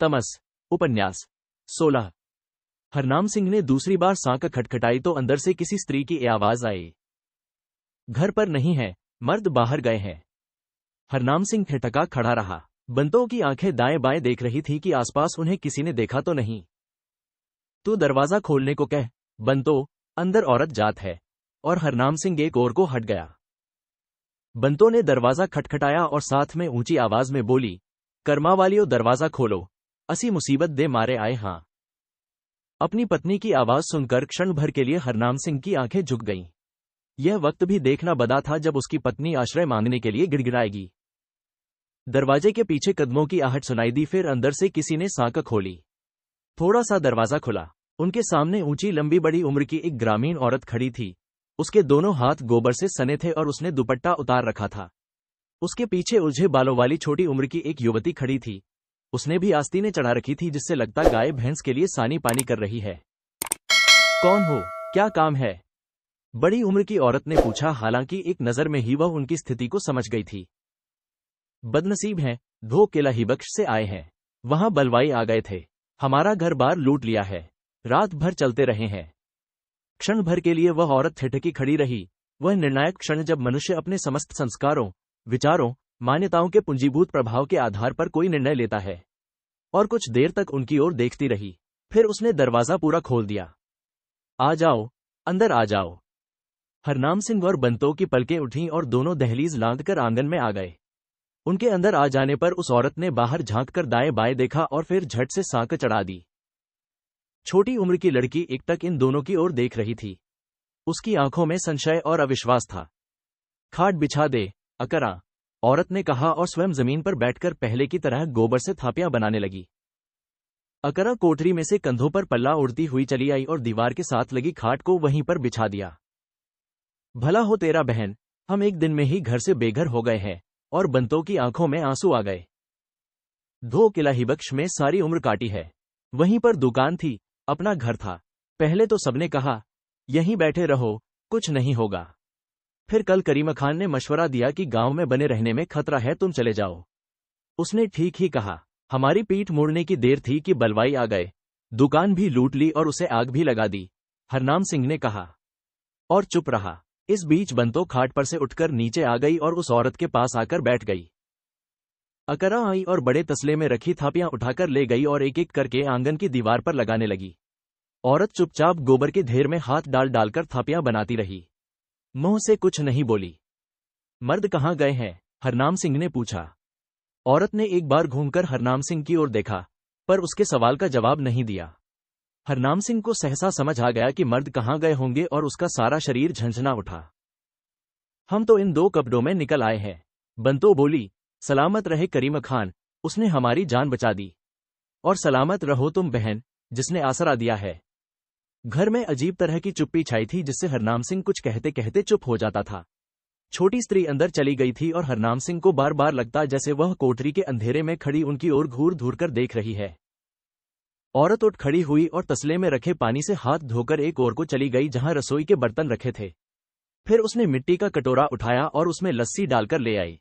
तमस। उपन्यास 16। हरनाम सिंह ने दूसरी बार सांक खटखटाई तो अंदर से किसी स्त्री की आवाज आई। घर पर नहीं है, मर्द बाहर गए हैं। हरनाम सिंह ठिठका खड़ा रहा। बंतों की आंखें दाएं बाएं देख रही थी कि आसपास उन्हें किसी ने देखा तो नहीं। तू दरवाजा खोलने को कह, बंतो, अंदर औरत जात है। और हरनाम सिंह एक ओर को हट गया। बंतों ने दरवाजा खटखटाया और साथ में ऊंची आवाज में बोली, कर्मा वालियो दरवाजा खोलो, असी मुसीबत दे मारे आए हां। अपनी पत्नी की आवाज सुनकर क्षण भर के लिए हरनाम सिंह की आंखें झुक गईं। यह वक्त भी देखना बदा था जब उसकी पत्नी आश्रय मांगने के लिए गिड़गिड़ाएगी। दरवाजे के पीछे कदमों की आहट सुनाई दी, फिर अंदर से किसी ने सांक खोली। थोड़ा सा दरवाजा खुला। उनके सामने ऊंची लंबी बड़ी उम्र की एक ग्रामीण औरत खड़ी थी। उसके दोनों हाथ गोबर से सने थे और उसने दुपट्टा उतार रखा था। उसके पीछे उलझे बालों वाली छोटी उम्र की एक युवती खड़ी थी। उसने भी आस्तीनें चढ़ा रखी थी, जिससे लगता गाय भैंस के लिए सानी पानी कर रही है। कौन हो, क्या काम है? बड़ी उम्र की औरत ने पूछा, हालांकि एक नजर में ही वह उनकी स्थिति को समझ गई थी। बदनसीब हैं, धो किला हिबख्श से आए हैं। वहां बलवाई आ गए थे, हमारा घर बार लूट लिया है, रात भर चलते रहे हैं। क्षण भर के लिए वह औरत ठिठकी खड़ी रही। वह निर्णायक क्षण जब मनुष्य अपने समस्त संस्कारों, विचारों, मान्यताओं के पूंजीभूत प्रभाव के आधार पर कोई निर्णय लेता है। और कुछ देर तक उनकी ओर देखती रही, फिर उसने दरवाजा पूरा खोल दिया। आ जाओ, अंदर आ जाओ। हरनाम सिंह और बंतों की पलकें उठीं और दोनों दहलीज लांघकर आंगन में आ गए। उनके अंदर आ जाने पर उस औरत ने बाहर झांककर दाएं बाएं देखा और फिर झट से सांक चढ़ा दी। छोटी उम्र की लड़की एकटक इन दोनों की ओर देख रही थी। उसकी आंखों में संशय और अविश्वास था। खाट बिछा दे, अकरा, औरत ने कहा और स्वयं जमीन पर बैठकर पहले की तरह गोबर से थापियां बनाने लगी। अकरा कोठरी में से कंधों पर पल्ला उड़ती हुई चली आई और दीवार के साथ लगी खाट को वहीं पर बिछा दिया। भला हो तेरा बहन, हम एक दिन में ही घर से बेघर हो गए हैं। और बंतों की आंखों में आंसू आ गए। धो किला हिबख्श में सारी उम्र काटी है, वहीं पर दुकान थी, अपना घर था। पहले तो सबने कहा, यहीं बैठे रहो, कुछ नहीं होगा। फिर कल करीम खान ने मशवरा दिया कि गांव में बने रहने में खतरा है, तुम चले जाओ। उसने ठीक ही कहा। हमारी पीठ मोड़ने की देर थी कि बलवाई आ गए, दुकान भी लूट ली और उसे आग भी लगा दी, हरनाम सिंह ने कहा। और चुप रहा। इस बीच बंतो खाट पर से उठकर नीचे आ गई और उस औरत के पास आकर बैठ गई। अकरा आई और बड़े तसले में रखी थापियां उठाकर ले गई और एक एक करके आंगन की दीवार पर लगाने लगी। औरत चुपचाप गोबर के ढेर में हाथ डाल डालकर थापियां बनाती रही, मुंह से कुछ नहीं बोली। मर्द कहाँ गए हैं? हरनाम सिंह ने पूछा। औरत ने एक बार घूमकर हरनाम सिंह की ओर देखा, पर उसके सवाल का जवाब नहीं दिया। हरनाम सिंह को सहसा समझ आ गया कि मर्द कहाँ गए होंगे और उसका सारा शरीर झंझना उठा। हम तो इन दो कपड़ों में निकल आए हैं। बंतो बोली, सलामत रहे करीम खान, उसने हमारी जान बचा दी। और सलामत रहो तुम बहन, जिसने आसरा दिया है। घर में अजीब तरह की चुप्पी छाई थी, जिससे हरनाम सिंह कुछ कहते कहते चुप हो जाता था। छोटी स्त्री अंदर चली गई थी और हरनाम सिंह को बार बार लगता जैसे वह कोठरी के अंधेरे में खड़ी उनकी ओर घूर घूर कर देख रही है। औरत उठ खड़ी हुई और तसले में रखे पानी से हाथ धोकर एक ओर को चली गई जहां रसोई के बर्तन रखे थे। फिर उसने मिट्टी का कटोरा उठाया और उसमें लस्सी डालकर ले आई।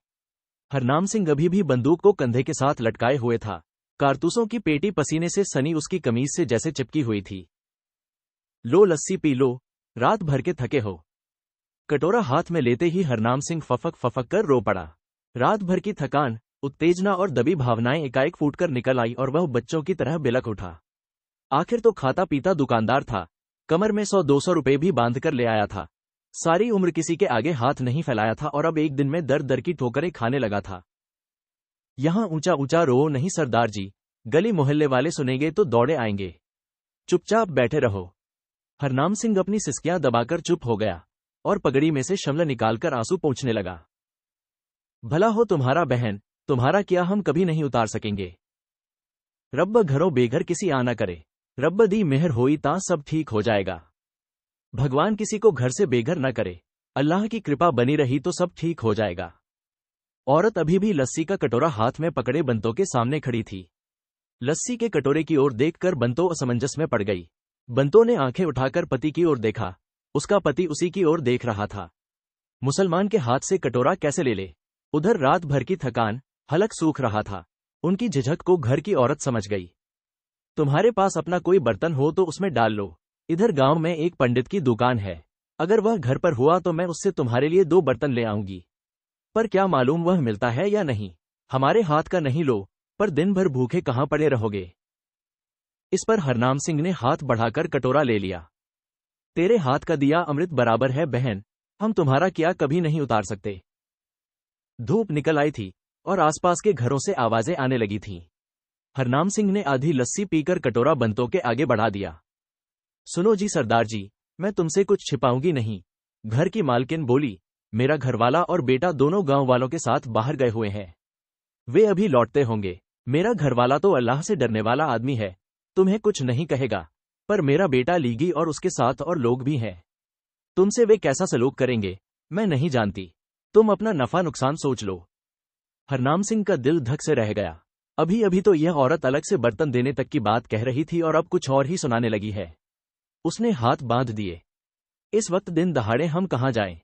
हरनाम सिंह अभी भी बंदूक को कंधे के साथ लटकाए हुए था। कारतूसों की पेटी पसीने से सनी उसकी कमीज से जैसे चिपकी हुई थी। लो लस्सी पी लो, रात भर के थके हो। कटोरा हाथ में लेते ही हरनाम सिंह फफक फफक कर रो पड़ा। रात भर की थकान, उत्तेजना और दबी भावनाएं एकाएक फूटकर निकल आई और वह बच्चों की तरह बिलक उठा। आखिर तो खाता पीता दुकानदार था, कमर में 100-200 रुपए भी बांध कर ले आया था। सारी उम्र किसी के आगे हाथ नहीं फैलाया था और अब एक दिन में दर दर की ठोकरें खाने लगा था। यहां ऊंचा ऊंचा रो नहीं सरदार जी, गली मोहल्ले वाले सुनेंगे तो दौड़े आएंगे। चुपचाप बैठे रहो। हरनाम सिंह अपनी सिसकियां दबाकर चुप हो गया और पगड़ी में से शमल निकालकर आंसू पोंछने लगा। भला हो तुम्हारा बहन, तुम्हारा क्या हम कभी नहीं उतार सकेंगे। रब्ब घरों बेघर किसी आना करे, रब्ब दी मेहर होई ता सब ठीक हो जाएगा। भगवान किसी को घर से बेघर न करे, अल्लाह की कृपा बनी रही तो सब ठीक हो जाएगा। औरत अभी भी लस्सी का कटोरा हाथ में पकड़े बंतो के सामने खड़ी थी। लस्सी के कटोरे की ओर देखकर बंतो असमंजस में पड़ गई। बंतो ने आंखें उठाकर पति की ओर देखा। उसका पति उसी की ओर देख रहा था। मुसलमान के हाथ से कटोरा कैसे ले ले? उधर रात भर की थकान, हलक सूख रहा था। उनकी झिझक को घर की औरत समझ गई। तुम्हारे पास अपना कोई बर्तन हो तो उसमें डाल लो। इधर गांव में एक पंडित की दुकान है, अगर वह घर पर हुआ तो मैं उससे तुम्हारे लिए 2 बर्तन ले आऊंगी। पर क्या मालूम वह मिलता है या नहीं। हमारे हाथ का नहीं लो, पर दिन भर भूखे कहाँ पड़े रहोगे। इस पर हरनाम सिंह ने हाथ बढ़ाकर कटोरा ले लिया। तेरे हाथ का दिया अमृत बराबर है बहन, हम तुम्हारा क्या कभी नहीं उतार सकते। धूप निकल आई थी और आसपास के घरों से आवाजें आने लगी थीं। हरनाम सिंह ने आधी लस्सी पीकर कटोरा बंतों के आगे बढ़ा दिया। सुनो जी सरदार जी, मैं तुमसे कुछ छिपाऊंगी नहीं। घर की मालकिन बोली, मेरा घरवाला और बेटा दोनों गांव वालों के साथ बाहर गए हुए हैं। वे अभी लौटते होंगे। मेरा घरवाला तो अल्लाह से डरने वाला आदमी है, तुम्हें कुछ नहीं कहेगा, पर मेरा बेटा लीगी और उसके साथ और लोग भी हैं। तुमसे वे कैसा सलूक करेंगे मैं नहीं जानती, तुम अपना नफा नुकसान सोच लो। हरनाम सिंह का दिल धक से रह गया। अभी अभी तो यह औरत अलग से बर्तन देने तक की बात कह रही थी और अब कुछ और ही सुनाने लगी है। उसने हाथ बांध दिए। इस वक्त दिन दहाड़े हम कहाँ जाएं?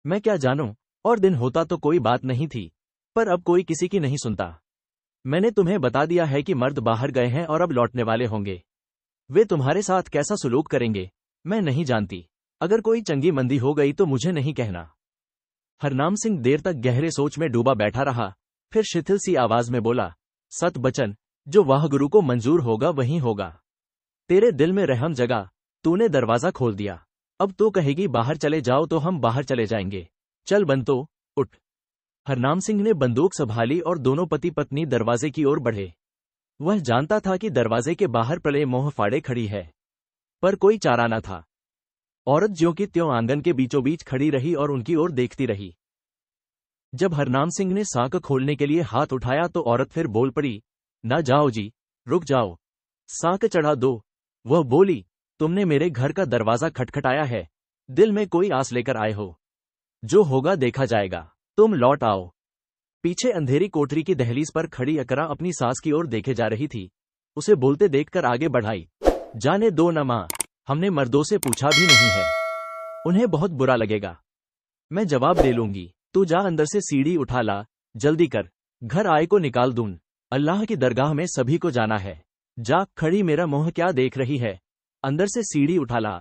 मैं क्या जानूं, और दिन होता तो कोई बात नहीं थी, पर अब कोई किसी की नहीं सुनता। मैंने तुम्हें बता दिया है कि मर्द बाहर गए हैं और अब लौटने वाले होंगे। वे तुम्हारे साथ कैसा सलूक करेंगे मैं नहीं जानती। अगर कोई चंगी मंदी हो गई तो मुझे नहीं कहना। हरनाम सिंह देर तक गहरे सोच में डूबा बैठा रहा, फिर शिथिल सी आवाज में बोला, सत बचन, जो वाहगुरु को मंजूर होगा वही होगा। तेरे दिल में रहम जगा, तूने दरवाजा खोल दिया। अब तू कहेगी बाहर चले जाओ तो हम बाहर चले जाएंगे। चल बंतो, उठ। हरनाम सिंह ने बंदूक संभाली और दोनों पति पत्नी दरवाजे की ओर बढ़े। वह जानता था कि दरवाजे के बाहर प्रलय मोह फाड़े खड़ी है, पर कोई चारा न था। औरत ज्यों की त्यों आंगन के बीचों बीच खड़ी रही और उनकी ओर देखती रही। जब हरनाम सिंह ने साक खोलने के लिए हाथ उठाया तो औरत फिर बोल पड़ी, ना जाओ जी, रुक जाओ, साक चढ़ा दो। वह बोली, तुमने मेरे घर का दरवाजा खटखटाया है, दिल में कोई आस लेकर आए हो, जो होगा देखा जाएगा, तुम लौट आओ। पीछे अंधेरी कोठरी की दहलीज पर खड़ी अकरा अपनी सास की ओर देखे जा रही थी। उसे बोलते देखकर आगे बढ़ाई, जाने दो न मां, हमने मर्दों से पूछा भी नहीं है, उन्हें बहुत बुरा लगेगा। मैं जवाब दे लूंगी, तू जा अंदर से सीढ़ी उठा ला, जल्दी कर, घर आए को निकाल दूं। अल्लाह की दरगाह में सभी को जाना है। जा खड़ी, मेरा मुंह क्या देख रही है, अंदर से सीढ़ी उठा ला।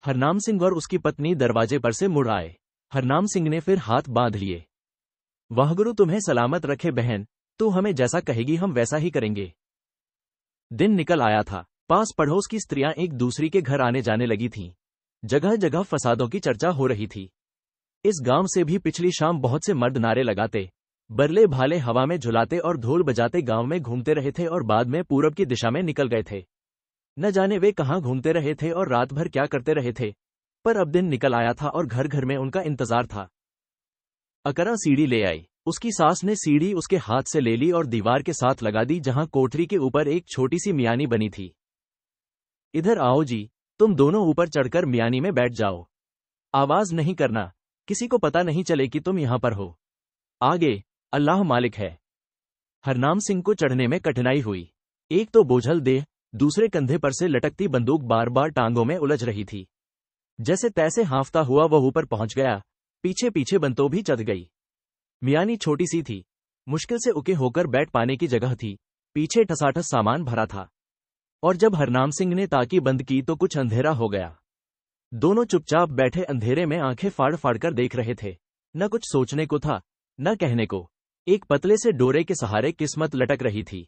हरनाम सिंह और उसकी पत्नी दरवाजे पर से मुड़ आए। हरनाम सिंह ने फिर हाथ बांध लिए। वाहगुरु तुम्हें सलामत रखे बहन, तू हमें जैसा कहेगी हम वैसा ही करेंगे। दिन निकल आया था। पास पड़ोस की स्त्रियां एक दूसरी के घर आने जाने लगी थीं। जगह जगह फसादों की चर्चा हो रही थी। इस गांव से भी पिछली शाम बहुत से मर्द नारे लगाते, बरले भाले हवा में झुलाते और ढोल बजाते गांव में घूमते रहे थे और बाद में पूरब की दिशा में निकल गए थे। न जाने वे कहां घूमते रहे थे और रात भर क्या करते रहे थे, पर अब दिन निकल आया था और घर घर में उनका इंतजार था। अकरा सीढ़ी ले आई। उसकी सास ने सीढ़ी उसके हाथ से ले ली और दीवार के साथ लगा दी जहां कोठरी के ऊपर एक छोटी सी मियानी बनी थी। इधर आओ जी, तुम दोनों ऊपर चढ़कर मियानी में बैठ जाओ। आवाज नहीं करना, किसी को पता नहीं चले कि तुम यहां पर हो। आगे अल्लाह मालिक है। हरनाम सिंह को चढ़ने में कठिनाई हुई। एक तो बोझल देह, दूसरे कंधे पर से लटकती बंदूक बार बार टांगों में उलझ रही थी। जैसे तैसे हांफता हुआ वह ऊपर पहुंच गया। पीछे पीछे बंतो भी चढ़ गई। मियानी छोटी सी थी, मुश्किल से उके होकर बैठ पाने की जगह थी। पीछे ठसाठस सामान भरा था, और जब हरनाम सिंह ने ताकी बंद की तो कुछ अंधेरा हो गया। दोनों चुपचाप बैठे अंधेरे में आंखें फाड़ फाड़ कर देख रहे थे। न कुछ सोचने को था, न कहने को। एक पतले से डोरे के सहारे किस्मत लटक रही थी।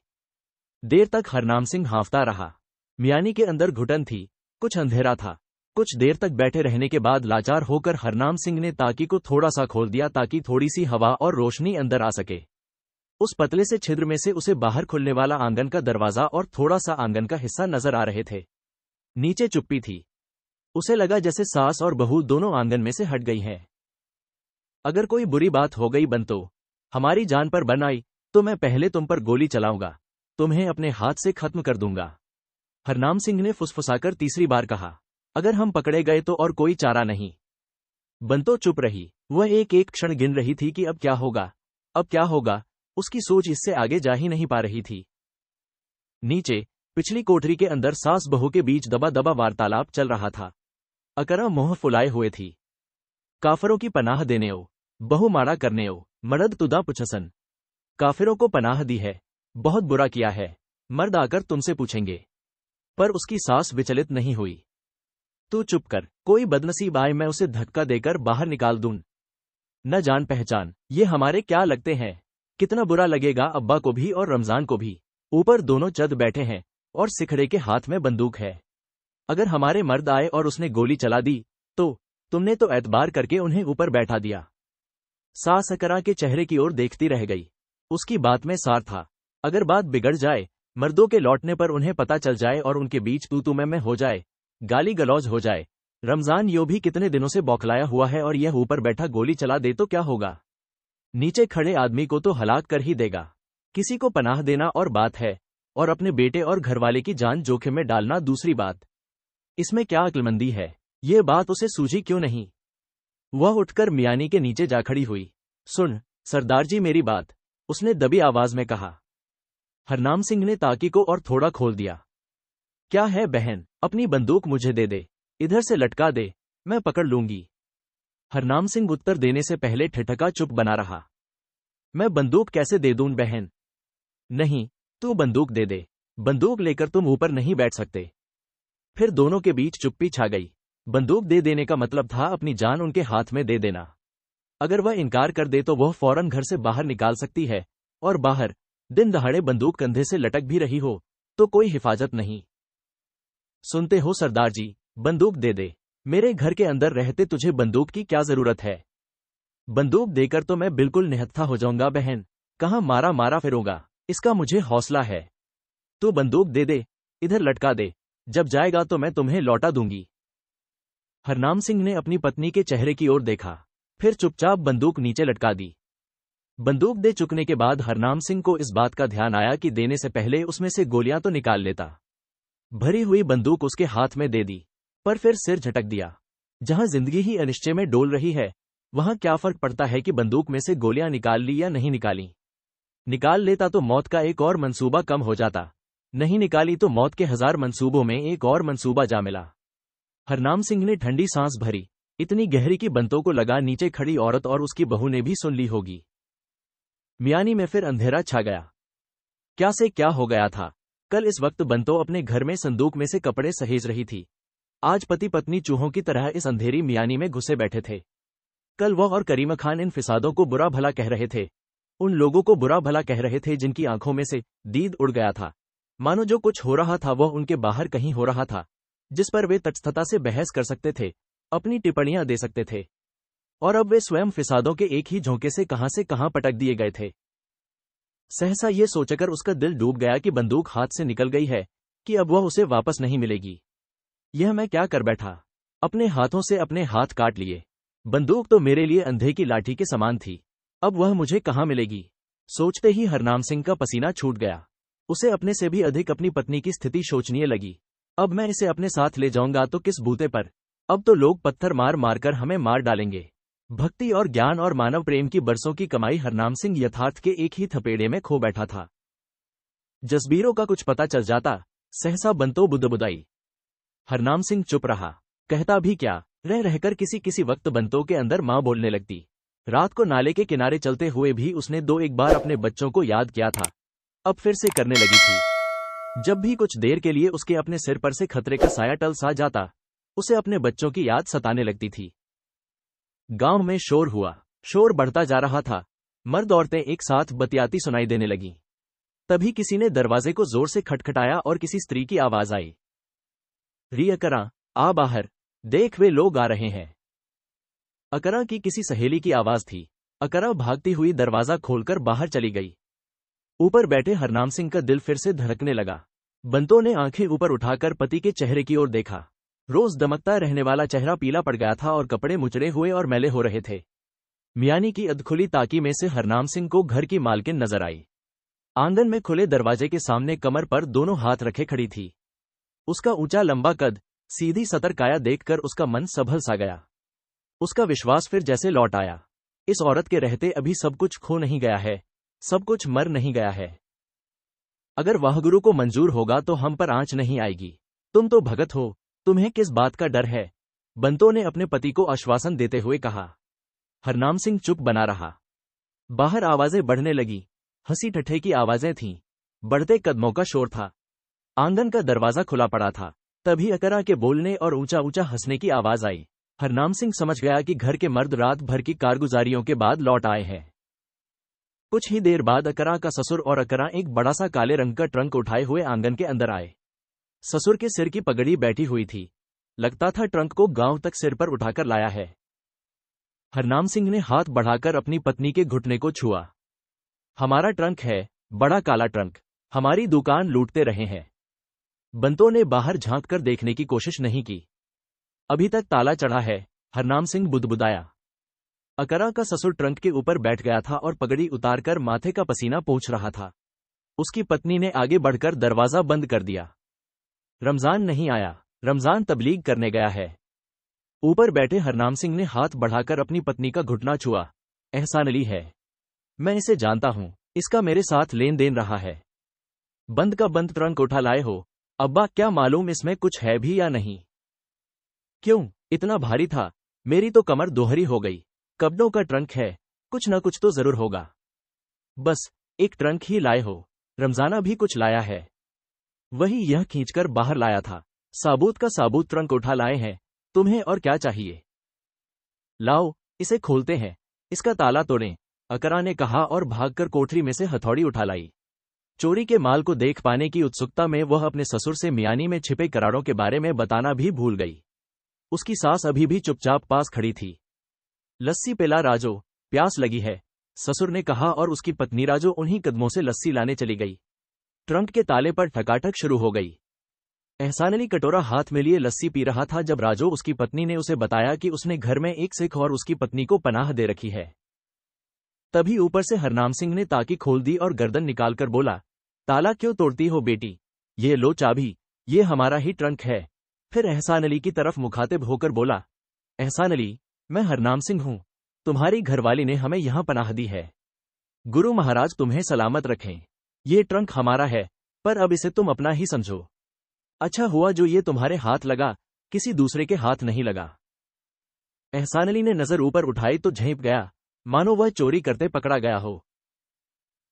देर तक हरनाम सिंह हांफता रहा। मियानी के अंदर घुटन थी, कुछ अंधेरा था। कुछ देर तक बैठे रहने के बाद लाचार होकर हरनाम सिंह ने ताकी को थोड़ा सा खोल दिया ताकि थोड़ी सी हवा और रोशनी अंदर आ सके। उस पतले से छिद्र में से उसे बाहर खुलने वाला आंगन का दरवाजा और थोड़ा सा आंगन का हिस्सा नजर आ रहे थे। नीचे चुप्पी थी। उसे लगा जैसे सास और बहू दोनों आंगन में से हट गई हैं। अगर कोई बुरी बात हो गई बंतो, हमारी जान पर बन आई, तो मैं पहले तुम पर गोली चलाऊंगा, तुम्हें अपने हाथ से खत्म कर दूंगा। हरनाम सिंह ने फुसफुसाकर तीसरी बार कहा, अगर हम पकड़े गए तो और कोई चारा नहीं। बंतो चुप रही। वह एक एक क्षण गिन रही थी कि अब क्या होगा, अब क्या होगा। उसकी सोच इससे आगे जा ही नहीं पा रही थी। नीचे पिछली कोठरी के अंदर सास बहू के बीच दबा दबा वार्तालाप चल रहा था। अकरा मुंह फुलाए हुए थी। काफरों की पनाह देने ओ, बहु माड़ा करने ओ, मर्द तुदा पुछसन। काफिरों को पनाह दी है, बहुत बुरा किया है, मर्द आकर तुमसे पूछेंगे। पर उसकी सांस विचलित नहीं हुई। तू चुप कर, कोई बदनसीब आए मैं उसे धक्का देकर बाहर निकाल दूं। न जान पहचान, ये हमारे क्या लगते हैं। कितना बुरा लगेगा अब्बा को भी और रमजान को भी। ऊपर दोनों चद बैठे हैं और सिखड़े के हाथ में बंदूक है। अगर हमारे मर्द आए और उसने गोली चला दी तो तुमने तो एतबार करके उन्हें ऊपर बैठा दिया। सास अकरा के चेहरे की ओर देखती रह गई। उसकी बात में सार था। अगर बात बिगड़ जाए, मर्दों के लौटने पर उन्हें पता चल जाए और उनके बीच तू मैं हो जाए, गाली गलौज हो जाए। रमजान यो भी कितने दिनों से बौखलाया हुआ है और यह ऊपर बैठा गोली चला दे तो क्या होगा। नीचे खड़े आदमी को तो हलाक कर ही देगा। किसी को पनाह देना और बात है, और अपने बेटे और घरवाले की जान जोखिम में डालना दूसरी बात। इसमें क्या अक्लमंदी है, ये बात उसे सूझी क्यों नहीं। वह उठकर मियानी के नीचे जा खड़ी हुई। सुन सरदार जी मेरी बात, उसने दबी आवाज में कहा। हरनाम सिंह ने ताकी को और थोड़ा खोल दिया। क्या है बहन, अपनी बंदूक मुझे दे दे, इधर से लटका दे, मैं पकड़ लूंगी। हरनाम सिंह उत्तर देने से पहले ठिठका चुप बना रहा। मैं बंदूक कैसे दे दूं बहन। नहीं, तू बंदूक दे दे, बंदूक लेकर तुम ऊपर नहीं बैठ सकते। फिर दोनों के बीच चुप्पी छा गई। बंदूक दे देने का मतलब था अपनी जान उनके हाथ में दे देना। अगर वह इनकार कर दे तो वह फौरन घर से बाहर निकाल सकती है, और बाहर दिन दहाड़े बंदूक कंधे से लटक भी रही हो तो कोई हिफाजत नहीं। सुनते हो सरदार जी, बंदूक दे दे, मेरे घर के अंदर रहते तुझे बंदूक की क्या जरूरत है। बंदूक देकर तो मैं बिल्कुल निहत्था हो जाऊंगा बहन, कहां मारा मारा फिरूंगा, इसका मुझे हौसला है। तू बंदूक दे दे, इधर लटका दे, जब जाएगा तो मैं तुम्हें लौटा दूंगी। हरनाम सिंह ने अपनी पत्नी के चेहरे की ओर देखा, फिर चुपचाप बंदूक नीचे लटका दी। बंदूक दे चुकने के बाद हरनाम सिंह को इस बात का ध्यान आया कि देने से पहले उसमें से गोलियां तो निकाल लेता। भरी हुई बंदूक उसके हाथ में दे दी, पर फिर सिर झटक दिया। जहां जिंदगी ही अनिश्चय में डोल रही है, वहां क्या फर्क पड़ता है कि बंदूक में से गोलियां निकाल ली या नहीं निकाली। निकाल लेता तो मौत का एक और मंसूबा कम हो जाता, नहीं निकाली तो मौत के 1000 मंसूबों में एक और मंसूबा जा मिला। हरनाम सिंह ने ठंडी सांस भरी, इतनी गहरी कि बंतों को लगा नीचे खड़ी औरत और उसकी बहू ने भी सुन ली होगी। मियानी में फिर अंधेरा छा गया। क्या से क्या हो गया था। कल इस वक्त बंतो अपने घर में संदूक में से कपड़े सहेज रही थी। आज पति पत्नी चूहों की तरह इस अंधेरी मियानी में घुसे बैठे थे। कल वह और करीमा खान इन फिसादों को बुरा भला कह रहे थे, उन लोगों को बुरा भला कह रहे थे जिनकी आंखों में से दीद उड़ गया था। मानो जो कुछ हो रहा था वह उनके बाहर कहीं हो रहा था, जिस पर वे तटस्थता से बहस कर सकते थे, अपनी टिप्पणियां दे सकते थे। और अब वे स्वयं फिसादों के एक ही झोंके से कहां पटक दिए गए थे। सहसा ये सोचकर उसका दिल डूब गया कि बंदूक हाथ से निकल गई है, कि अब वह उसे वापस नहीं मिलेगी। यह मैं क्या कर बैठा, अपने हाथों से अपने हाथ काट लिए। बंदूक तो मेरे लिए अंधे की लाठी के समान थी, अब वह मुझे कहां मिलेगी। सोचते ही हरनाम सिंह का पसीना छूट गया। उसे अपने से भी अधिक अपनी पत्नी की स्थिति सोचनीय लगी। अब मैं इसे अपने साथ ले जाऊंगा तो किस बूते पर, अब तो लोग पत्थर मार मारकर हमें मार डालेंगे। भक्ति और ज्ञान और मानव प्रेम की बरसों की कमाई हरनाम सिंह यथार्थ के एक ही थपेड़े में खो बैठा था। जसबीरों का कुछ पता चल जाता, सहसा बंतो बुदबुदाई। हरनाम सिंह चुप रहा, कहता भी क्या, रह रहकर किसी वक्त बंतो के अंदर मां बोलने लगती। रात को नाले के किनारे चलते हुए भी उसने 2-1 बार अपने बच्चों को याद किया था, अब फिर से करने लगी थी। जब भी कुछ देर के लिए उसके अपने सिर पर से खतरे का साया टल सा जाता, उसे अपने बच्चों की याद सताने लगती थी। गांव में शोर हुआ, शोर बढ़ता जा रहा था। मर्द औरतें एक साथ बतियाती सुनाई देने लगीं। तभी किसी ने दरवाजे को जोर से खटखटाया और किसी स्त्री की आवाज आई, री अकरा, आ बाहर, देख वे लोग आ रहे हैं। अकरा की किसी सहेली की आवाज थी। अकरा भागती हुई दरवाजा खोलकर बाहर चली गई। ऊपर बैठे हरनाम सिंह का दिल फिर से धड़कने लगा। बंतो ने आंखें ऊपर उठाकर पति के चेहरे की ओर देखा। रोज दमकता रहने वाला चेहरा पीला पड़ गया था और कपड़े मुचड़े हुए और मैले हो रहे थे। मियानी की अधखुली ताकी में से हरनाम सिंह को घर की मालकिन नजर आई। आंगन में खुले दरवाजे के सामने कमर पर दोनों हाथ रखे खड़ी थी। उसका ऊंचा लंबा कद, सीधी सतर काया देखकर उसका मन संभल सा गया। उसका विश्वास फिर जैसे लौट आया। इस औरत के रहते अभी सब कुछ खो नहीं गया है, सब कुछ मर नहीं गया है। अगर वाहगुरु को मंजूर होगा तो हम पर आंच नहीं आएगी। तुम तो भगत हो, तुम्हें किस बात का डर है, बंतो ने अपने पति को आश्वासन देते हुए कहा। हरनाम सिंह चुप बना रहा। बाहर आवाजें बढ़ने लगी। हंसी ठट्ठे की आवाजें थीं। बढ़ते कदमों का शोर था। आंगन का दरवाजा खुला पड़ा था। तभी अकरा के बोलने और ऊंचा ऊंचा हंसने की आवाज आई। हरनाम सिंह समझ गया कि घर के मर्द रात भर की कारगुजारियों के बाद लौट आए हैं। कुछ ही देर बाद अकरा का ससुर और अकरा एक बड़ा सा काले रंग का ट्रंक उठाए हुए आंगन के अंदर आए। ससुर के सिर की पगड़ी बैठी हुई थी। लगता था ट्रंक को गांव तक सिर पर उठाकर लाया है। हरनाम सिंह ने हाथ बढ़ाकर अपनी पत्नी के घुटने को छुआ। हमारा ट्रंक है, बड़ा काला ट्रंक। हमारी दुकान लूटते रहे हैं। बंतों ने बाहर झांक कर देखने की कोशिश नहीं की। अभी तक ताला चढ़ा है, हरनाम सिंह बुदबुदाया। अकरा का ससुर ट्रंक के ऊपर बैठ गया था और पगड़ी उतारकर माथे का पसीना पोंछ रहा था। उसकी पत्नी ने आगे बढ़कर दरवाजा बंद कर दिया। रमजान नहीं आया, रमजान तबलीग करने गया है। ऊपर बैठे हरनाम सिंह ने हाथ बढ़ाकर अपनी पत्नी का घुटना छुआ। एहसान अली है, मैं इसे जानता हूं, इसका मेरे साथ लेन देन रहा है। बंद का बंद ट्रंक उठा लाए हो। अब्बा, क्या मालूम इसमें कुछ है भी या नहीं। क्यों, इतना भारी था, मेरी तो कमर दोहरी हो गई। कपड़ों का ट्रंक है, कुछ न कुछ तो जरूर होगा। बस एक ट्रंक ही लाए हो, रमजाना भी कुछ लाया है। वही यह खींचकर बाहर लाया था। साबूत का साबूत ट्रंक उठा लाए हैं, तुम्हें और क्या चाहिए। लाओ, इसे खोलते हैं, इसका ताला तोड़ें, अकरा ने कहा और भागकर कोठरी में से हथौड़ी उठा लाई। चोरी के माल को देख पाने की उत्सुकता में वह अपने ससुर से मियानी में छिपे करारों के बारे में बताना भी भूल गई। उसकी सास अभी भी चुपचाप पास खड़ी थी। लस्सी पिला राजो, प्यास लगी है, ससुर ने कहा और उसकी पत्नी राजो उन्हीं कदमों से लस्सी लाने चली गई। ट्रंक के ताले पर ठकाठक शुरू हो गई। एहसान अली कटोरा हाथ में लिए लस्सी पी रहा था जब राजो उसकी पत्नी ने उसे बताया कि उसने घर में एक सिख और उसकी पत्नी को पनाह दे रखी है। तभी ऊपर से हरनाम सिंह ने ताकी खोल दी और गर्दन निकालकर बोला, ताला क्यों तोड़ती हो बेटी, ये लो चाबी, ये हमारा ही ट्रंक है। फिर एहसान अली की तरफ मुखातिब होकर बोला, एहसान अली, मैं हरनाम सिंह हूं, तुम्हारी घरवाली ने हमें यहां पनाह दी है। गुरु महाराज तुम्हें सलामत रखें। ये ट्रंक हमारा है, पर अब इसे तुम अपना ही समझो। अच्छा हुआ जो ये तुम्हारे हाथ लगा, किसी दूसरे के हाथ नहीं लगा। एहसान अली ने नजर ऊपर उठाई तो झेंप गया, मानो वह चोरी करते पकड़ा गया हो।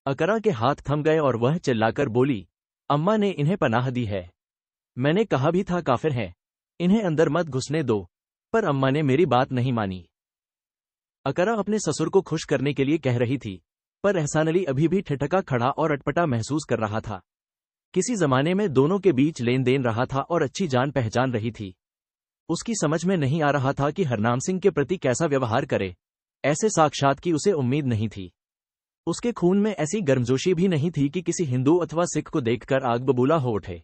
अकरा के हाथ थम गए और वह चिल्लाकर बोली, अम्मा ने इन्हें पनाह दी है। मैंने कहा भी था काफिर हैं, इन्हें अंदर मत घुसने दो, पर अम्मा ने मेरी बात नहीं मानी। अकरा अपने ससुर को खुश करने के लिए कह रही थी, पर एहसान अली अभी भी ठिठका खड़ा और अटपटा महसूस कर रहा था। किसी जमाने में दोनों के बीच लेन देन रहा था और अच्छी जान पहचान रही थी। उसकी समझ में नहीं आ रहा था कि हरनाम सिंह के प्रति कैसा व्यवहार करे। ऐसे साक्षात की उसे उम्मीद नहीं थी। उसके खून में ऐसी गर्मजोशी भी नहीं थी कि किसी हिंदू अथवा सिख को देखकर आग बबूला हो उठे।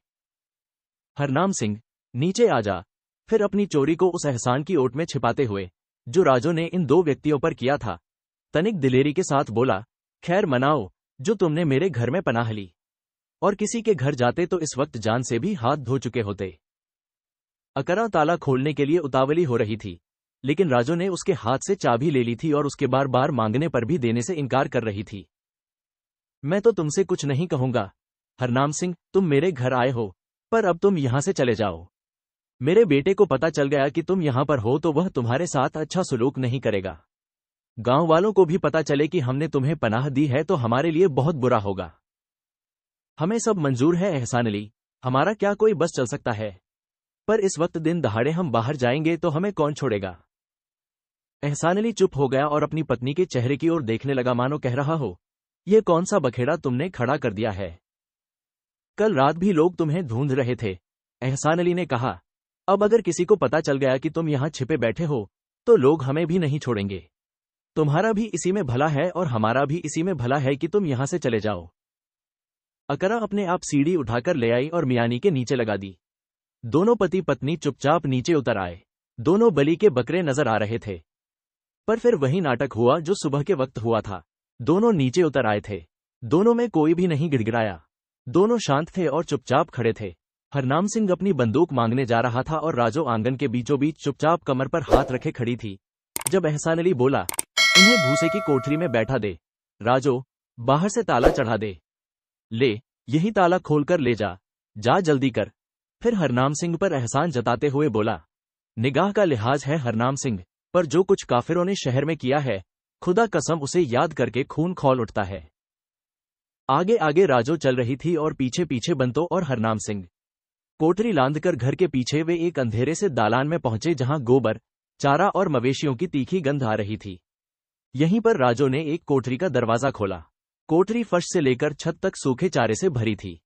हरनाम सिंह, नीचे आ जा। फिर अपनी चोरी को उस एहसान की ओट में छिपाते हुए, जो राजो ने इन दो व्यक्तियों पर किया था, तनिक दिलेरी के साथ बोला, खैर मनाओ, जो तुमने मेरे घर में पनाह ली। और किसी के घर जाते तो इस वक्त जान से भी हाथ धो चुके होते। अकरा ताला खोलने के लिए उतावली हो रही थी, लेकिन राजो ने उसके हाथ से चाबी ले ली थी और उसके बार बार मांगने पर भी देने से इनकार कर रही थी। मैं तो तुमसे कुछ नहीं कहूंगा हरनाम सिंह, तुम मेरे घर आए हो, पर अब तुम यहां से चले जाओ। मेरे बेटे को पता चल गया कि तुम यहां पर हो तो वह तुम्हारे साथ अच्छा सुलूक नहीं करेगा। गांव वालों को भी पता चले कि हमने तुम्हें पनाह दी है तो हमारे लिए बहुत बुरा होगा। हमें सब मंजूर है एहसान अली, हमारा क्या कोई बस चल सकता है, पर इस वक्त दिन दहाड़े हम बाहर जाएंगे तो हमें कौन छोड़ेगा। एहसान अली चुप हो गया और अपनी पत्नी के चेहरे की ओर देखने लगा मानो कह रहा हो, यह कौन सा बखेड़ा तुमने खड़ा कर दिया है। कल रात भी लोग तुम्हें ढूंढ रहे थे। एहसान अली ने कहा, अब अगर किसी को पता चल गया कि तुम यहां छिपे बैठे हो तो लोग हमें भी नहीं छोड़ेंगे। तुम्हारा भी इसी में भला है और हमारा भी इसी में भला है कि तुम यहां से चले जाओ। अकरा अपने आप सीढ़ी उठाकर ले आई और मियानी के नीचे लगा दी। दोनों पति पत्नी चुपचाप नीचे उतर आए। दोनों बलि के बकरे नजर आ रहे थे। पर फिर वही नाटक हुआ जो सुबह के वक्त हुआ था। दोनों नीचे उतर आए थे। दोनों में कोई भी नहीं गिड़गिड़ाया। दोनों शांत थे और चुपचाप खड़े थे। हरनाम सिंह अपनी बंदूक मांगने जा रहा था और राजो आंगन के बीचों बीच चुपचाप कमर पर हाथ रखे खड़ी थी। जब एहसान अली बोला, इन्हें भूसे की कोठरी में बैठा दे, राजो बाहर से ताला चढ़ा दे, ले यही ताला खोलकर ले जा, जा जल्दी कर। फिर हरनाम सिंह पर एहसान जताते हुए बोला, निगाह का लिहाज है हरनाम सिंह, पर जो कुछ काफिरों ने शहर में किया है, खुदा कसम उसे याद करके खून खौल उठता है। आगे आगे राजो चल रही थी और पीछे पीछे बंतो और हरनाम सिंह। कोठरी लांदकर घर के पीछे वे एक अंधेरे से दालान में पहुंचे जहां गोबर, चारा और मवेशियों की तीखी गंध आ रही थी। यहीं पर राजो ने एक कोठरी का दरवाजा खोला। कोठरी फर्श से लेकर छत तक सूखे चारे से भरी थी।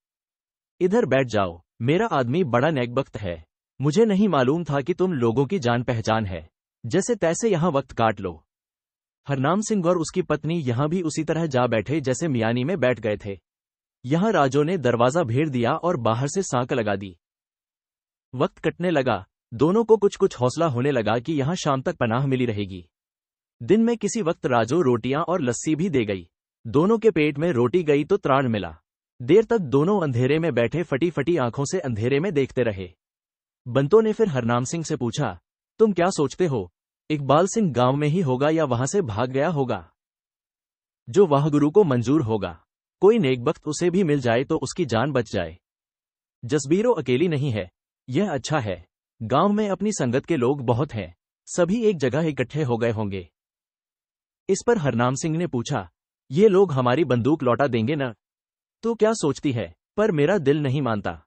इधर बैठ जाओ, मेरा आदमी बड़ा नेकबख्त है। मुझे नहीं मालूम था कि तुम लोगों की जान पहचान है। जैसे तैसे यहां वक्त काट लो। हरनाम सिंह और उसकी पत्नी यहां भी उसी तरह जा बैठे जैसे मियानी में बैठ गए थे। यहां राजो ने दरवाजा भेड़ दिया और बाहर से सांक लगा दी। वक्त कटने लगा। दोनों को कुछ कुछ हौसला होने लगा कि यहां शाम तक पनाह मिली रहेगी। दिन में किसी वक्त राजो रोटियां और लस्सी भी दे गई। दोनों के पेट में रोटी गई तो त्राण मिला। देर तक दोनों अंधेरे में बैठे फटी फटी आंखों से अंधेरे में देखते रहे। बंतो ने फिर हरनाम सिंह से पूछा, तुम क्या सोचते हो, इकबाल सिंह गांव में ही होगा या वहां से भाग गया होगा? जो वाहगुरु को मंजूर होगा। कोई नेकबख्त उसे भी मिल जाए तो उसकी जान बच जाए। जसबीरो अकेली नहीं है, यह अच्छा है। गांव में अपनी संगत के लोग बहुत हैं, सभी एक जगह इकट्ठे हो गए होंगे। इस पर हरनाम सिंह ने पूछा, ये लोग हमारी बंदूक लौटा देंगे न? तो क्या सोचती है? पर मेरा दिल नहीं मानता।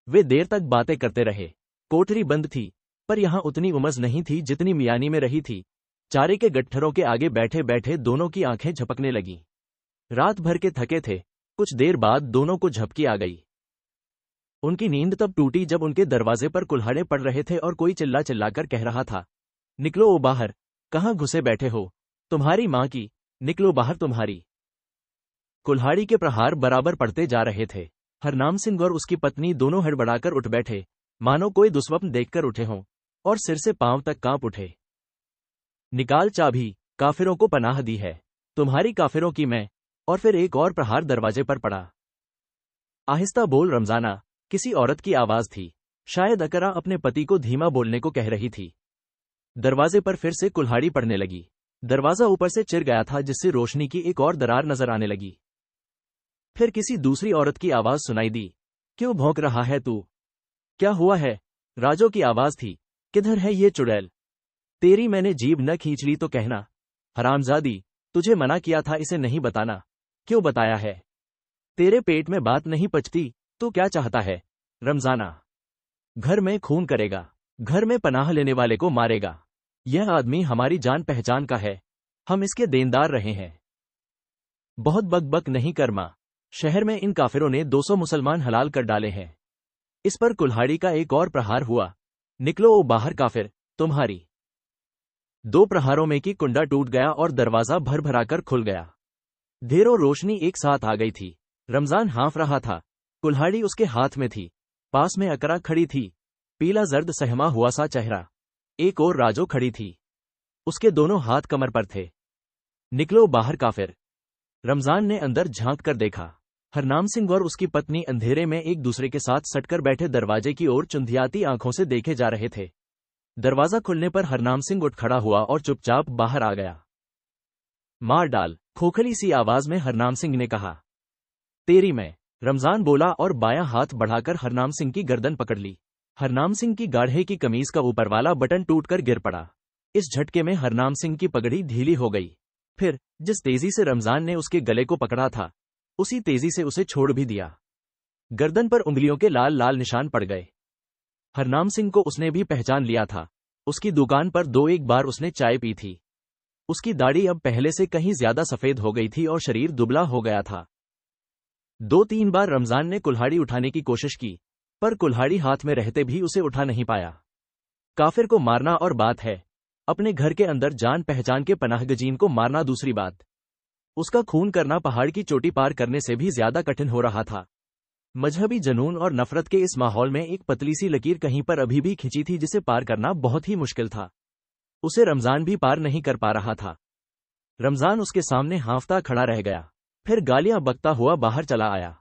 वे देर तक बातें करते रहे। कोठरी बंद थी, पर यहां उतनी उमस नहीं थी जितनी मियानी में रही थी। चारे के गट्ठरों के आगे बैठे बैठे दोनों की आंखें झपकने लगीं। रात भर के थके थे। कुछ देर बाद दोनों को झपकी आ गई। उनकी नींद तब टूटी जब उनके दरवाजे पर कुल्हाड़े पड़ रहे थे और कोई चिल्ला चिल्लाकर कह रहा था, निकलो ओ बाहर, कहां घुसे बैठे हो? तुम्हारी मां की, निकलो बाहर तुम्हारी। कुल्हाड़ी के प्रहार बराबर पड़ते जा रहे थे। हरनाम सिंह और उसकी पत्नी दोनों हड़बड़ाकर उठ बैठे, मानो कोई दुस्वप्न देखकर उठे हों, और सिर से पांव तक कांप उठे। निकाल चाबी, काफिरों को पनाह दी है, तुम्हारी काफिरों की मैं। और फिर एक और प्रहार दरवाजे पर पड़ा। आहिस्ता बोल रमजाना, किसी औरत की आवाज थी। शायद अकरा अपने पति को धीमा बोलने को कह रही थी। दरवाजे पर फिर से कुल्हाड़ी पड़ने लगी। दरवाजा ऊपर से चिर गया था जिससे रोशनी की एक और दरार नजर आने लगी। फिर किसी दूसरी औरत की आवाज सुनाई दी, क्यों भौंक रहा है तू? क्या हुआ है? राजो की आवाज थी, किधर है ये चुड़ैल? तेरी मैंने जीभ न खींच ली तो कहना। हरामजादी, तुझे मना किया था इसे नहीं बताना, क्यों बताया है? तेरे पेट में बात नहीं पचती, तू क्या चाहता है? रमजाना, घर में खून करेगा, घर में पनाह लेने वाले को मारेगा। यह आदमी हमारी जान पहचान का है, हम इसके देनदार रहे हैं। बहुत बक नहीं कर मां, शहर में इन काफिरों ने 200 मुसलमान हलाल कर डाले हैं। इस पर कुल्हाड़ी का एक और प्रहार हुआ, निकलो ओ बाहर काफिर, तुम्हारी। 2 प्रहारों में की कुंडा टूट गया और दरवाजा भर भराकर खुल गया। ढेरों रोशनी एक साथ आ गई थी। रमजान हाँफ रहा था, कुल्हाड़ी उसके हाथ में थी। पास में अकरा खड़ी थी, पीला जर्द सहमा हुआ सा चेहरा। एक और राजो खड़ी थी, उसके दोनों हाथ कमर पर थे। निकलो बाहर काफिर। रमजान ने अंदर झांक कर देखा। हरनाम सिंह और उसकी पत्नी अंधेरे में एक दूसरे के साथ सटकर बैठे दरवाजे की ओर चुंधियाती आंखों से देखे जा रहे थे। दरवाजा खुलने पर हरनाम सिंह उठ खड़ा हुआ और चुपचाप बाहर आ गया। मार डाल, खोखली सी आवाज में हरनाम सिंह ने कहा। तेरी मैं, रमजान बोला और बायां हाथ बढ़ाकर हरनाम सिंह की गर्दन पकड़ ली। हरनाम सिंह की गाढ़े की कमीज का ऊपर वाला बटन टूटकर गिर पड़ा। इस झटके में हरनाम सिंह की पगड़ी ढीली हो गई। फिर जिस तेजी से रमजान ने उसके गले को पकड़ा था, उसी तेजी से उसे छोड़ भी दिया। गर्दन पर उंगलियों के लाल लाल निशान पड़ गए। हरनाम सिंह को उसने भी पहचान लिया था। उसकी दुकान पर 2-1 बार उसने चाय पी थी। उसकी दाढ़ी अब पहले से कहीं ज्यादा सफेद हो गई थी और शरीर दुबला हो गया था। 2-3 बार रमजान ने कुल्हाड़ी उठाने की कोशिश की, पर कुल्हाड़ी हाथ में रहते भी उसे उठा नहीं पाया। काफिर को मारना और बात है, अपने घर के अंदर जान पहचान के पनाहगजीन को मारना दूसरी बात। उसका खून करना पहाड़ की चोटी पार करने से भी ज्यादा कठिन हो रहा था। मजहबी जनून और नफरत के इस माहौल में एक पतली सी लकीर कहीं पर अभी भी खिंची थी जिसे पार करना बहुत ही मुश्किल था। उसे रमजान भी पार नहीं कर पा रहा था। रमजान उसके सामने हांफता खड़ा रह गया, फिर गालियां बकता हुआ बाहर चला आया।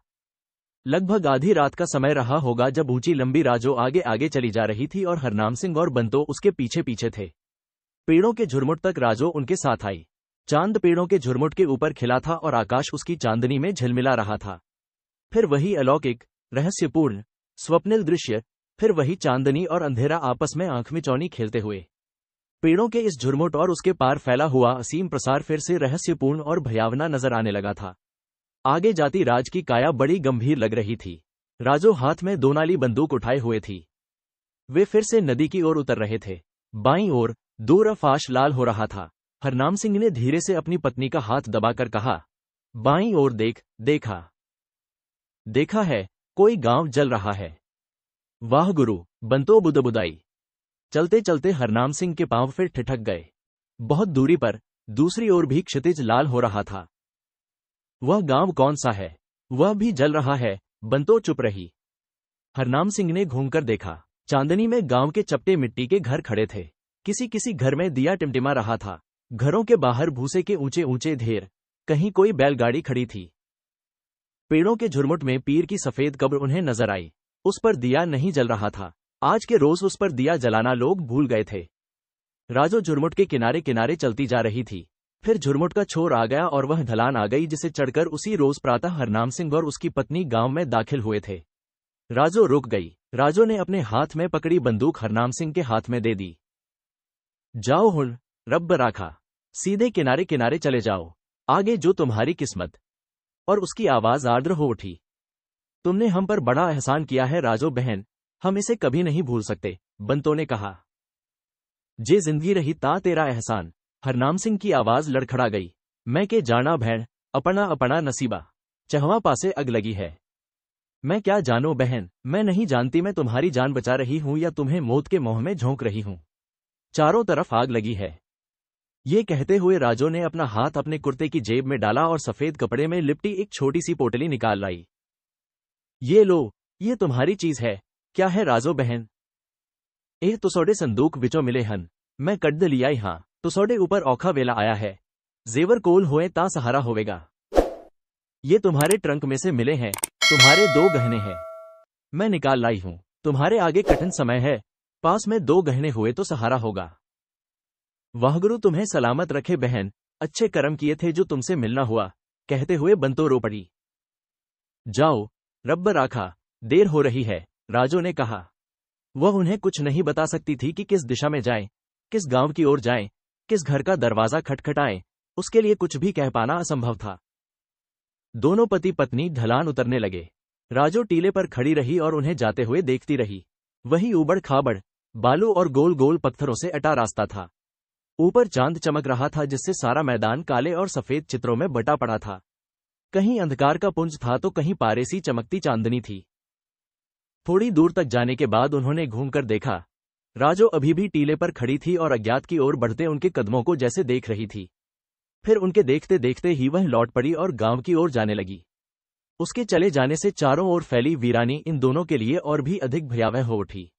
लगभग आधी रात का समय रहा होगा जब ऊंची लंबी राजो आगे आगे चली जा रही थी और हरनाम सिंह और बंतो उसके पीछे पीछे थे। पेड़ों के झुरमुट तक राजो उनके साथ आई। चांद पेड़ों के झुरमुट के ऊपर खिला था और आकाश उसकी चांदनी में झिलमिला रहा था। फिर वही अलौकिक, रहस्यपूर्ण, स्वप्निल दृश्य, फिर वही चांदनी और अंधेरा आपस में आंख मिचौनी खेलते हुए। पेड़ों के इस झुरमुट और उसके पार फैला हुआ असीम प्रसार फिर से रहस्यपूर्ण और भयावना नजर आने लगा था। आगे जाती राज की काया बड़ी गंभीर लग रही थी। राजो हाथ में दोनाली बंदूक उठाए हुए थी। वे फिर से नदी की ओर उतर रहे थे। बाईं ओर दूर आकाश लाल हो रहा था। हरनाम सिंह ने धीरे से अपनी पत्नी का हाथ दबाकर कहा, बाईं ओर देख। देखा है, कोई गांव जल रहा है। वाह गुरु, बंतो बुदबुदाई। चलते चलते हरनाम सिंह के पांव फिर ठिठक गए। बहुत दूरी पर दूसरी ओर भी क्षितिज लाल हो रहा था। वह गांव कौन सा है? वह भी जल रहा है। बंतो चुप रही। हरनाम सिंह ने घूमकर देखा। चांदनी में गांव के चपटे मिट्टी के घर खड़े थे। किसी किसी घर में दिया टिमटिमा रहा था। घरों के बाहर भूसे के ऊंचे ऊंचे ढेर, कहीं कोई बैलगाड़ी खड़ी थी। पेड़ों के झुरमुट में पीर की सफेद कब्र उन्हें नजर आई। उस पर दिया नहीं जल रहा था। आज के रोज उस पर दिया जलाना लोग भूल गए थे। राजो झुरमुट के किनारे किनारे चलती जा रही थी। फिर झुरमुट का छोर आ गया और वह ढलान आ गई जिसे चढ़कर उसी रोज प्रातः हरनाम सिंह और उसकी पत्नी गांव में दाखिल हुए थे। राजो रुक गई। राजो ने अपने हाथ में पकड़ी बंदूक हरनाम सिंह के हाथ में दे दी। जाओ हुन, रब राखा। सीधे किनारे किनारे चले जाओ, आगे जो तुम्हारी किस्मत। और उसकी आवाज आर्द्र हो उठी। तुमने हम पर बड़ा एहसान किया है राजो बहन, हम इसे कभी नहीं भूल सकते, बंतो ने कहा। जे जिंदगी रही ता तेरा एहसान। हरनाम सिंह की आवाज लड़खड़ा गई। मैं के जाना बहन, अपना अपना नसीबा। चहवा पासे अग लगी है। मैं क्या जानू बहन, मैं नहीं जानती मैं तुम्हारी जान बचा रही हूं या तुम्हें मौत के मुंह में झोंक रही हूं। चारों तरफ आग लगी है। ये कहते हुए राजो ने अपना हाथ अपने कुर्ते की जेब में डाला और सफेद कपड़े में लिपटी एक छोटी सी पोटली निकाल लाई। ये लो, ये तुम्हारी चीज है। क्या है राजो बहन? एह तुसोडे संदूक विचो मिले हन, मैं कड्ड लियाई हां, तुसोडे ऊपर औखा वेला आया है। जेवर कोल होए ता सहारा होवेगा। ये तुम्हारे ट्रंक में से मिले हैं, तुम्हारे 2 गहने हैं। मैं निकाल लाई हूं। तुम्हारे आगे कठिन समय है, पास में 2 गहने हुए तो सहारा होगा। वाहगुरु तुम्हें सलामत रखे बहन, अच्छे कर्म किए थे जो तुमसे मिलना हुआ, कहते हुए बंतो रो पड़ी। जाओ, रब्ब राखा, देर हो रही है, राजो ने कहा। वह उन्हें कुछ नहीं बता सकती थी कि किस दिशा में जाएं, किस गांव की ओर जाएं, किस घर का दरवाजा खटखटाएं, उसके लिए कुछ भी कह पाना असंभव था। दोनों पति पत्नी ढलान उतरने लगे। राजो टीले पर खड़ी रही और उन्हें जाते हुए देखती रही। वही ऊबड़ खाबड़ बालू और गोल गोल पत्थरों से अटा रास्ता था। ऊपर चांद चमक रहा था जिससे सारा मैदान काले और सफेद चित्रों में बटा पड़ा था। कहीं अंधकार का पुंज था तो कहीं पारे सी चमकती चांदनी थी। थोड़ी दूर तक जाने के बाद उन्होंने घूमकर देखा। राजो अभी भी टीले पर खड़ी थी और अज्ञात की ओर बढ़ते उनके कदमों को जैसे देख रही थी। फिर उनके देखते देखते ही वह लौट पड़ी और गांव की ओर जाने लगी। उसके चले जाने से चारों ओर फैली वीरानी इन दोनों के लिए और भी अधिक भयावह हो उठी।